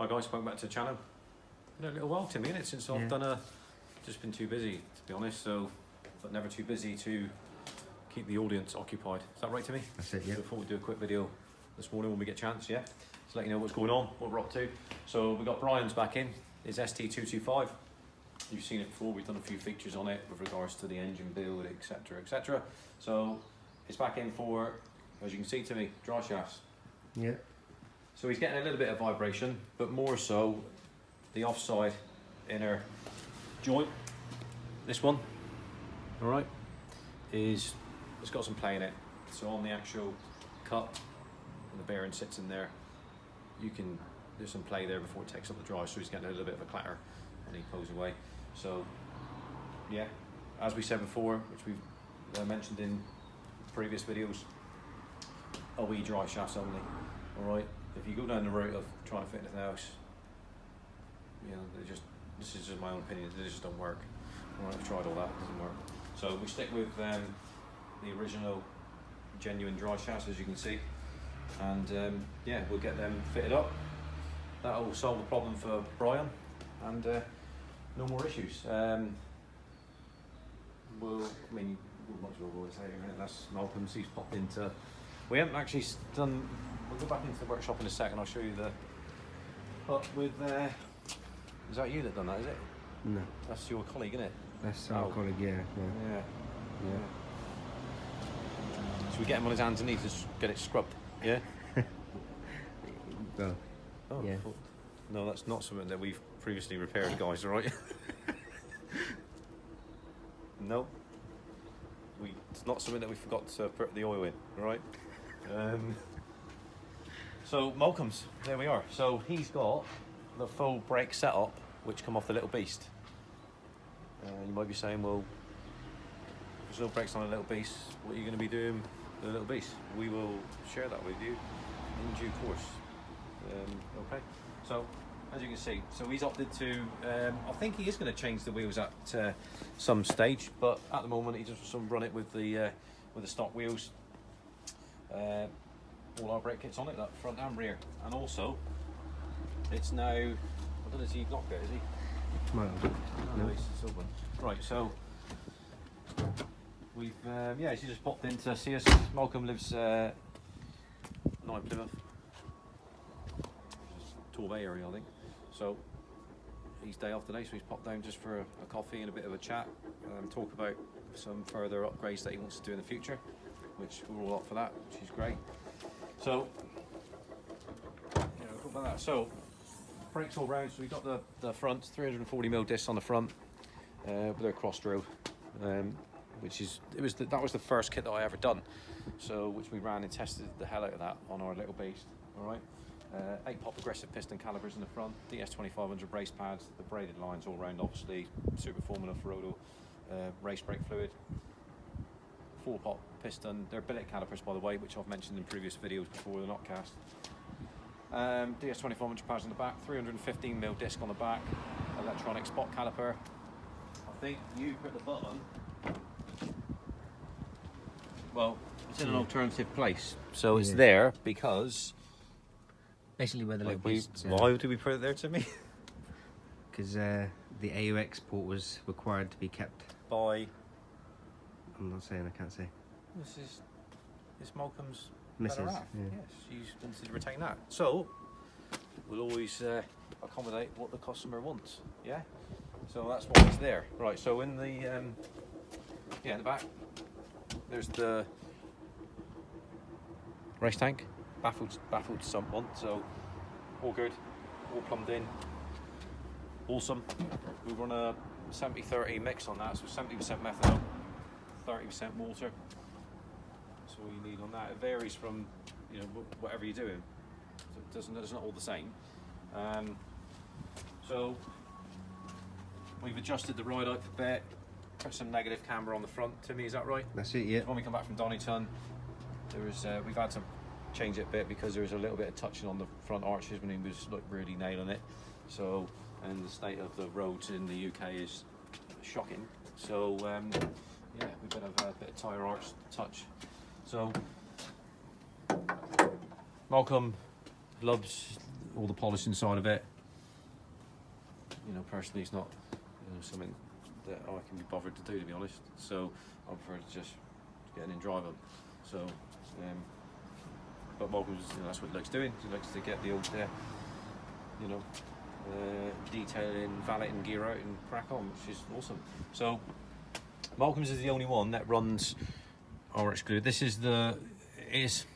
Hi guys, welcome back to the channel. Been a little while, Timmy, innit, since I've done a... Just been too busy, to be honest, but never too busy to keep the audience occupied. Is that right, Timmy? That's it, yeah. So before we do a quick video this morning when we get a chance, yeah? To let you know what's going on, what we're up to. So we've got Brian's back in, his ST225. You've seen it before, we've done a few features on it with regards to the engine build, etc, etc. So it's back in for, as you can see, Timmy, dry shafts. Yeah. So he's getting a little bit of vibration, but more so the offside inner joint, this one, all right, it's got some play in it. So on the actual cup, and the bearing sits in there, there's some play there before it takes up the drive, so he's getting a little bit of a clatter when he pulls away. So yeah, as we said before, which we've mentioned in previous videos, OE dry shafts only, all right. If you go down the route of trying to fit anything else, you know, this is just my own opinion, they just don't work. All right, I've tried all that, it doesn't work. So we stick with the original genuine dry shafts, as you can see, and yeah, we'll get them fitted up. That'll solve the problem for Brian, and no more issues. We'll might as well go say it, that's Malcolm's. He's popped into. We haven't actually done. We'll go back into the workshop in a second. I'll show you the hut with. Is that you that done that? Is it? No. That's your colleague, isn't it? That's our colleague, yeah. Yeah. Should we get him on his hands and knees to get it scrubbed? Yeah. Well, oh, yeah. No, that's not something that we've previously repaired, guys. All right. No. It's not something that we forgot to put the oil in. All right. So Malcolm's, there we are. So he's got the full brake setup, which come off the little beast. You might be saying, well, if there's no brakes on a little beast, what are you going to be doing with a little beast? We will share that with you in due course. Okay. So as you can see, so he's opted to. I think he is going to change the wheels at some stage, but at the moment he just wants to run it with the stock wheels. All our brake kits on it, that front and rear, and also it's now. I don't know, is he locked there? Is he? Well, no, he's open. Right, so we've yeah, he just popped in to see us. Malcolm lives not in Plymouth, Torbay area, I think. So he's day off today, so he's popped down just for a coffee and a bit of a chat, talk about some further upgrades that he wants to do in the future, which we're all up for that, which is great. So, talk about that. So, brakes all round. So we've got the front 340mm discs on the front with their cross drilled, that was the first kit that I ever done. So, which we ran and tested the hell out of that on our little beast. All right. 8-pop aggressive piston calipers in the front, DS2500 brace pads, the braided lines all round, obviously, Super Formula Ferodo race brake fluid, 4-pop piston, they're billet calipers by the way, which I've mentioned in previous videos before, they're not cast. DS2500 pads on the back, 315mm disc on the back, electronic spot caliper. I think you put the button, well, it's in an alternative place, so it's there because basically where the little beast. Why did we put it there, to me? Because the AUX port was required to be kept by. I'm not saying, I can't say. It's Malcolm's Mrs. better half. Yeah. Yes, she's wanted to retain that. So we'll always accommodate what the customer wants. Yeah. So that's why it's there. Right. So in the in the back, there's the race tank, baffled sump one. So all good, all plumbed in. Awesome. We run a 70-30 mix on that, so 70% methanol, 30% water. That's all you need on that. It varies from, whatever you're doing. So it's not all the same. So we've adjusted the ride out a bit, put some negative camber on the front. Timmy, is that right? That's it, yeah. So when we come back from Donington, we've had to change it a bit because there was a little bit of touching on the front arches when he was really nailing it. So, and the state of the roads in the UK is shocking. So yeah, we've got to have a bit of tyre arch touch. So Malcolm loves all the polish inside of it. you know, personally, it's not, you know, something that I can be bothered to do, to be honest. So I prefer to just get in and drive them. So, but Malcolm's, you know, that's what he likes doing. He likes to get the old, you know, detailing, valeting gear out and crack on, which is awesome. So Malcolm's is the only one that runs RX glue. This is it's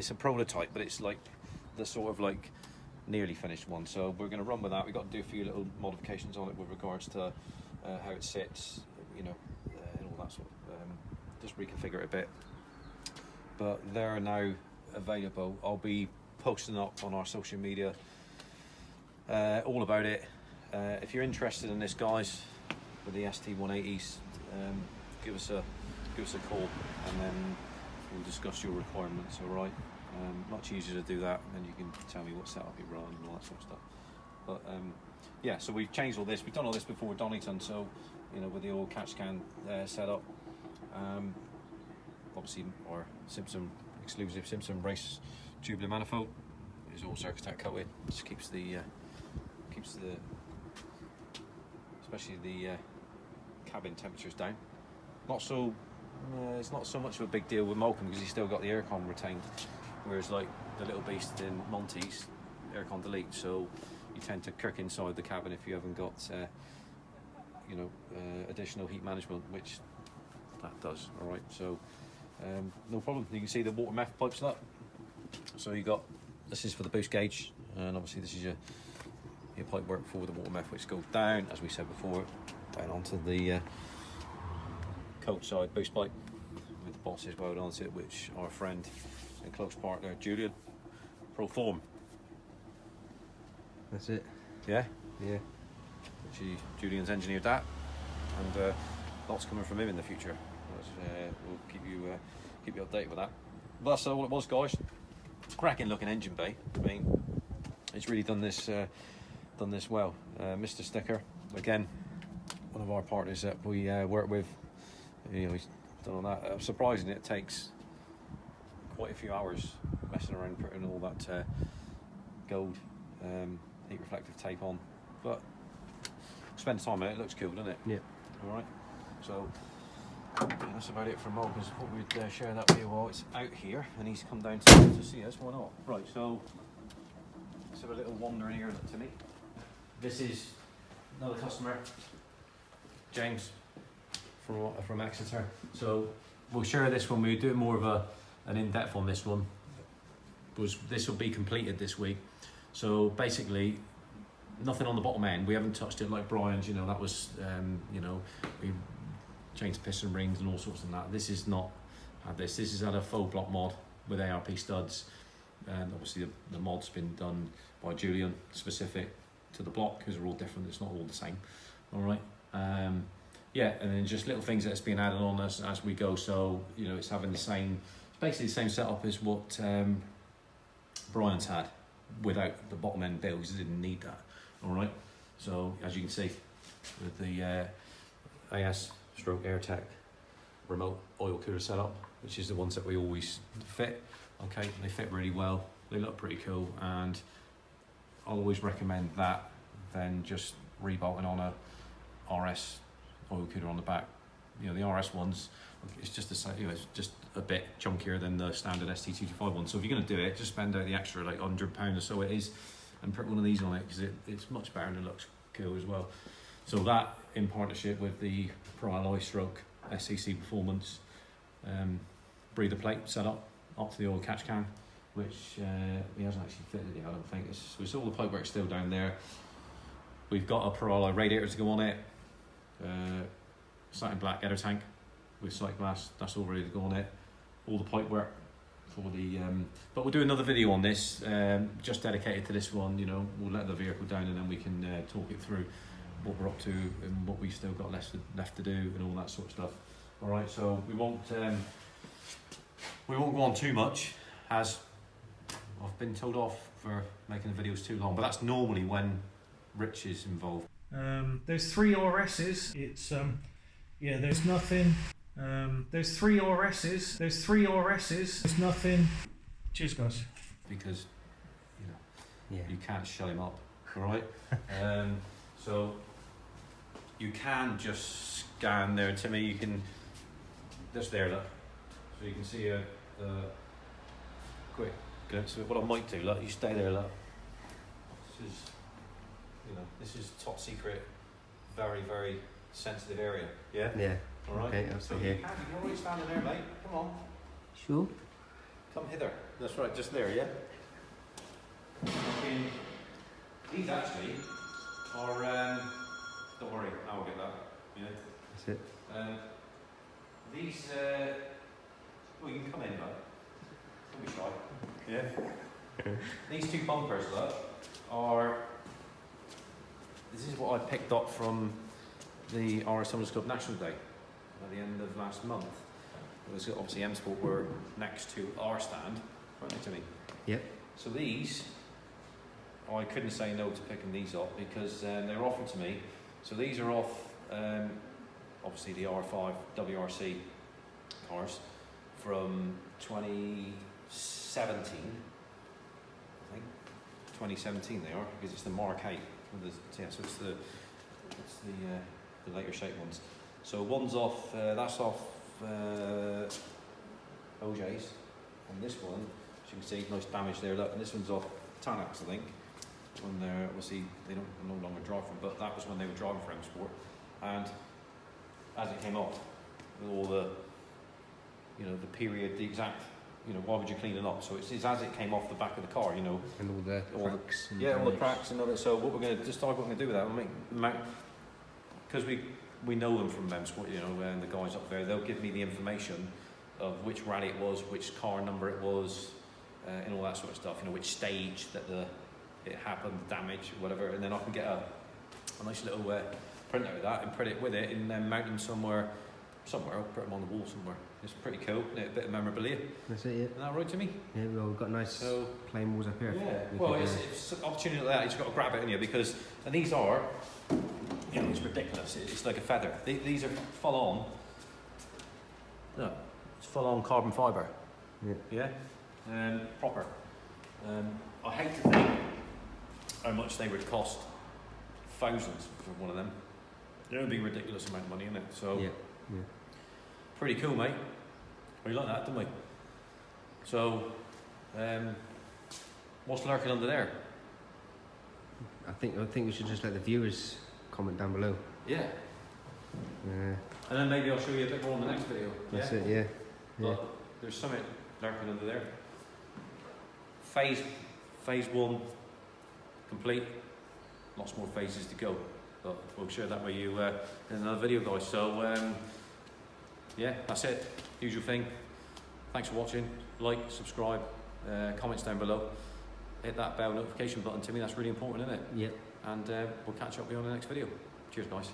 a prototype, but it's like the sort of like nearly finished one. So we're going to run with that. We've got to do a few little modifications on it with regards to how it sits, you know, and all that sort of, just reconfigure it a bit. But they're now available. I'll be posting up on our social media all about it. If you're interested in this, guys, with the ST180s, give us a call, and then we'll discuss your requirements. All right, much easier to do that, and then you can tell me what setup you run and all that sort of stuff. But yeah, so we've changed all this. We've done all this before with Donington, so you know, with the old catch can setup. Obviously, our Simpson exclusive Simpson race tubular manifold is all circuit coated. Just keeps the especially the cabin temperatures down. Not so it's not so much of a big deal with Malcolm because he's still got the aircon retained, whereas like the little beast in Monty's aircon delete, so you tend to kirk inside the cabin if you haven't got you know, additional heat management, which that does. All right, so no problem. You can see the water meth pipes up. So you got, this is for the boost gauge, and obviously this is your pipe work for the water meth, which goes down, as we said before, down onto the coach side boost pipe with the bosses welded onto it, which our friend and close partner Julian Proform. That's it. Yeah, Yeah. Julian's engineered that, and lots coming from him in the future. We'll keep you updated with that. But that's all it was, guys. Cracking looking engine bay. I mean, it's really done this well. Mr. Sticker, again, one of our partners that we work with. You know, he's done all that. Surprisingly, it takes quite a few hours messing around putting all that gold heat reflective tape on, but spend time on it. It looks cool, doesn't it? Yeah. All right. So yeah, that's about it from Malcolm. I thought we'd share that with you while it's out here, and he's come down to see us. Why not? Right. So let's have a little wander in here to me. This is another customer, James from Exeter. So we'll share this one. We'll do more of an in-depth on this one. This will be completed this week. So basically, nothing on the bottom end. We haven't touched it like Brian's. You know, that was you know, we changed piston rings and all sorts of that. This is not had this. This is had a faux block mod with ARP studs, and obviously the mod's been done by Julian specific to the block because they're all different. It's not all the same. All right. Yeah, and then just little things that's been added on as we go. So you know, it's having the same, basically the same setup as what Brian's had, without the bottom end bill because he didn't need that. All right. So as you can see, with the AS stroke AirTech remote oil cooler setup, which is the ones that we always fit. Okay, they fit really well. They look pretty cool, and I always recommend that than just rebolting on a RS oil cooler on the back. You know, the RS ones, it's just the same. You know, it's just a bit chunkier than the standard ST225 one. So if you're going to do it, just spend out the extra like £100 or so it is, and put one of these on it because it's much better and it looks cool as well. So that, in partnership with the Pro Alloy stroke SCC Performance breather plate setup up to the oil catch can, which he hasn't actually fitted yet, I don't think. It's all the pipe work still down there. We've got a Pro Alloy radiator to go on it, satin black header tank with sight glass, that's all ready to go on it. All the pipe work for the but we'll do another video on this, just dedicated to this one. You know, we'll let the vehicle down and then we can talk it through what we're up to and what we've still got left to do and all that sort of stuff. All right, so we won't go on too much, as I've been told off for making the videos too long, but that's normally when Rich is involved. There's 3 RSs. It's yeah, there's nothing. There's 3 RSs. There's 3 RSs. There's nothing. Cheers, guys. Because, you know, Yeah. you can't shut him up. All right. So you can just scan there, Timmy. You can just there, look. So you can see a quick glimpse of it. What I might do, look, you stay there, look. This is, this is top secret, very, very sensitive area. Yeah. Yeah. All right. Okay, I'll So stay here. you can always stand in there, mate. Come on. Sure. Come hither. That's right, just there, yeah? These actually are, don't worry, I'll get that. Yeah. That's it. These, well, you can come in, though. Don't be shy. Yeah. These two bumpers, though, are, this is what I picked up from the RS Hunters Club National Day at the end of last month. It was obviously M Sport were next to our stand, right next to me. Yep. So these, I couldn't say no to picking these up because they were offered to me. So these are off, obviously the R5 WRC cars from 2017, I think. 2017 they are, because it's the Mark 8. Yeah, so it's the later shape ones. So one's off, that's off OJ's, and this one, as you can see, nice damage there. Look, and this one's off Tanax, I think. When they're obviously they don't no longer drive them, but that was when they were driving for M Sport. And as it came off, with all the, the period, the exact, why would you clean it up? So it's as it came off the back of the car, And all the cracks. all the cracks and all that. So what we're going to decide what we're going to do with that, because we know them from M Sport, and the guys up there, they'll give me the information of which rally it was, which car number it was, and all that sort of stuff. Which stage that it happened, damage, whatever, and then I can get a nice little printout of that and print it with it, and then mount them somewhere. I'll put them on the wall somewhere. It's pretty cool. A bit of memorabilia. That's it. Yeah. Isn't that right, Jimmy? Yeah. Well, we've got nice plain walls up here. Yeah. Well, it's an opportunity like that. You've got to grab it, haven't you? Because these are, it's ridiculous. It's like a feather. These are full on. Look, it's full on carbon fibre. Yeah. Yeah. Proper. I hate to think how much they would cost. Thousands for one of them. It would be a ridiculous amount of money, isn't it? So. Yeah. Pretty cool, mate. We like that, didn't we? So, what's lurking under there? I think we should just let the viewers comment down below. Yeah. And then maybe I'll show you a bit more in the next video. That's it. Yeah. But there's something lurking under there. Phase 1 complete. Lots more phases to go. But we'll share that with you in another video, guys. So. Yeah, that's it. Usual thing. Thanks for watching. Like, subscribe, comments down below. Hit that bell notification button, Timmy. That's really important, isn't it? Yep. And we'll catch up with you on the next video. Cheers, guys.